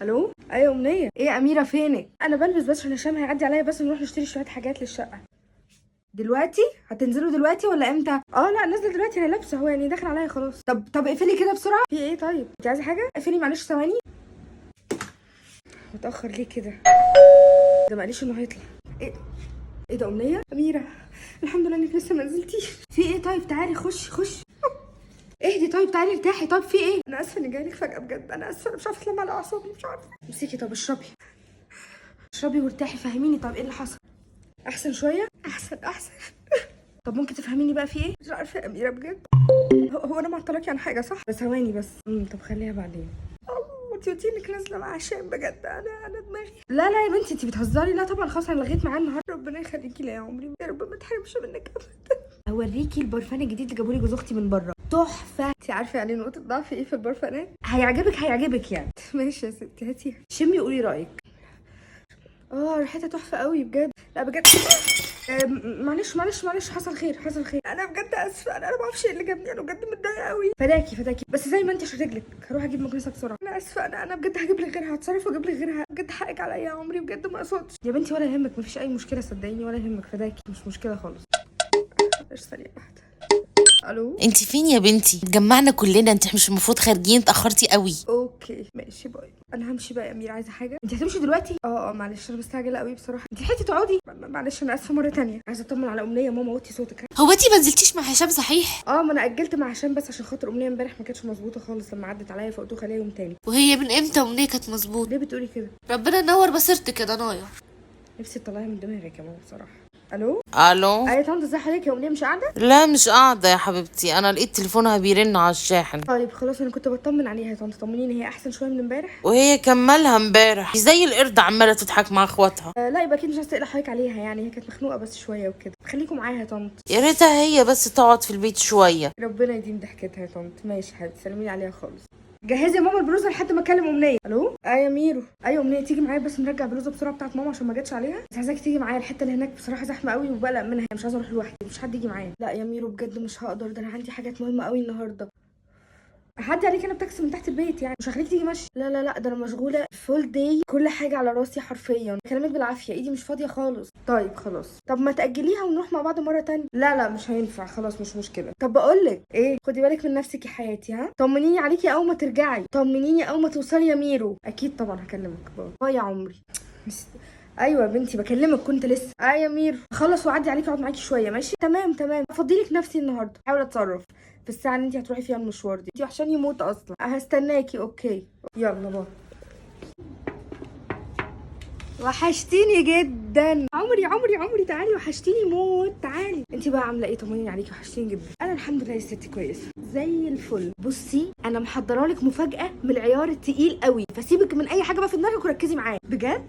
الو، ايوه امنيه. ايه يا اميره فينك؟ انا بلبس بس عشان هشام هيعدي عليا، بس نروح نشتري شويه حاجات للشقه. دلوقتي؟ هتنزلوا دلوقتي ولا امتى؟ لا نازله دلوقتي، انا لابسه هو يعني داخل عليا خلاص. طب اقفلي كده بسرعه. في ايه؟ طيب انت عايزه حاجه؟ اقفلي معلش ثواني. متاخر ليه كده؟ ده ما قاليش انه هيطلع. ايه ده امنيه؟ اميره الحمد لله انك لسه ما نزلتيش. في ايه؟ طيب تعالي خش. اهدي طيب، تعالي ارتاحي. طب في ايه؟ انا اسفه اني جايلك فجاه بجد، انا اسفه، انا مش عارفه اتلم على اعصابي، مش عارفه. امسكي طب اشربي وارتاحي، فهميني طب ايه اللي حصل؟ احسن شويه؟ احسن. طب ممكن تفهميني بقى في ايه؟ مش عارفه يا اميره بجد. هو انا معطلاكي عن حاجه صح؟ بس ثواني بس. طب خليها بعدين. انت قلتي انك نازله مع هشام بجد، انا دماغي. لا يا بنتي انت بتهزري. لا طبعا خلاص، انا لغيت معاه النهارده. ربنا يخليكي لي يا عمري، يا رب ما تحرمش منك ابدا. اوريكي البرفان الجديد اللي جابولي جوز اختي من بره، تحفه. انت عارفه يعني نقطه ضعف ايه في البرفانات؟ هيعجبك يعني. ماشي يا ستي هاتيها، شمي وقولي رايك. ريحتها تحفه قوي بجد. لا بجد. معلش، حصل خير. انا بجد اسفه، انا ما اعرفش ايه اللي جابني، انا بجد متضايقه قوي. فداكي بس زي ما انت عشان رجلك. هروح اجيب مكنسه بسرعه. انا اسفه، انا بجد هجيب لك غيرها، هتصرف واجيب لك غيرها. بجد حقك عليا يا عمري، بجد ما قصدتش يا بنتي، ولا يهمك، مفيش اي مشكله صدقيني، ولا يهمك. فداكي مش مشكله خالص. معلش ثانيه واحده. الو. انت فين يا بنتي؟ اتجمعنا كلنا، انت مش المفروض خارجين؟ اتاخرتي قوي. اوكي ماشي باي. انا همشي بقى يا امير. عايزه حاجه؟ انت هتمشي دلوقتي؟ معلش انا مستعجله قوي بصراحه. انت لحقتي تقعدي؟ معلش انا اسفه مره تانية. عايزه اطمن على امنيه. ماما وطي صوتك. هو انت ما نزلتيش مع هشام صحيح؟ ما انا اجلت مع هشام بس عشان خاطر امنيه امبارح ما كانتش مظبوطه خالص لما عدت عليا، فقلت له خليها يوم تاني. وهي من امتى امنيه كانت مظبوط؟ ليه بتقولي كده؟ ربنا ينور بصيرتك يا ضنايا. نفسي تطلعيها من دماغك يا ماما بصراحه. الو. الو. اي طنط ازي حضرتك؟ يا امنيه مش قاعده؟ لا مش قاعده يا حبيبتي، انا لقيت تليفونها بيرن على الشاحن. طيب خلاص، انا كنت بطمن عليها يا طنط. طمنيني، هي احسن شويه من امبارح؟ وهي كملها امبارح زي القرد عماله تضحك مع اخواتها. لا يبقى اكيد مش عايزه تقلق حضرتك عليها، يعني هي كانت مخنوقه بس شويه وكده. خليكم معاها يا طنط. يا ريتها هي بس تقعد في البيت شويه. ربنا يديم ضحكتها يا طنط. ماشي يا حبيبتي، سلمي لي عليها خالص. جهزي يا ماما البلوزه لحد ما اكلم امنيه. الو. يا ميرو. ايوه امنيه، تيجي معايا بس نرجع البلوزه بسرعه بتاعت ماما عشان ما جاتش عليها. بس عايزاكي تيجي معايا، الحته اللي هناك بصراحه زحمه قوي وبقلق منها، مش عايزه اروح لوحدي، مش حد يجي معايا. لا يا ميرو بجد مش هقدر، ده انا عندي حاجات مهمه قوي النهارده. هعدي عليك انا بتاكسي من تحت البيت، يعني مش هخليك تيجي ماشي. لا ده انا مشغوله فول داي، كل حاجه على راسي حرفيا، كلامك بالعافيه، ايدي مش فاضيه خالص. طيب خلاص، طب ما تاجليها ونروح مع بعض مره تانية. لا مش هينفع خلاص، مش مشكله. طب بقول لك ايه، خدي بالك من نفسك يا حياتي، ها؟ طمنيني عليكي اول ما ترجعي، طمنيني اول ما توصلي يا ميرو. اكيد طبعا هكلمك. باي يا عمري. ايوه يا بنتي بكلمك، كنت لسه. يا ميرو اخلص واعدي عليكي اقعد معاكي شويه. ماشي تمام. افضيلك نفسي النهارده، حاول اتصرف في الساعه اللي انت هتروحي فيها المشوار دي. انت وحشاني يموت اصلا. هستناكي. اوكي يلا باي. وحشتيني جدا عمري تعالي، وحشتيني موت. تعالي انت بقى عامله ايه؟ طمنيني عليكي، وحشتيني جدا. انا الحمد لله يا ستي كويسه زي الفل. بصي انا محضره لك مفاجاه من العيار التقيل قوي، فسيبك من اي حاجه بقى في دماغك وركزي معايا بجد.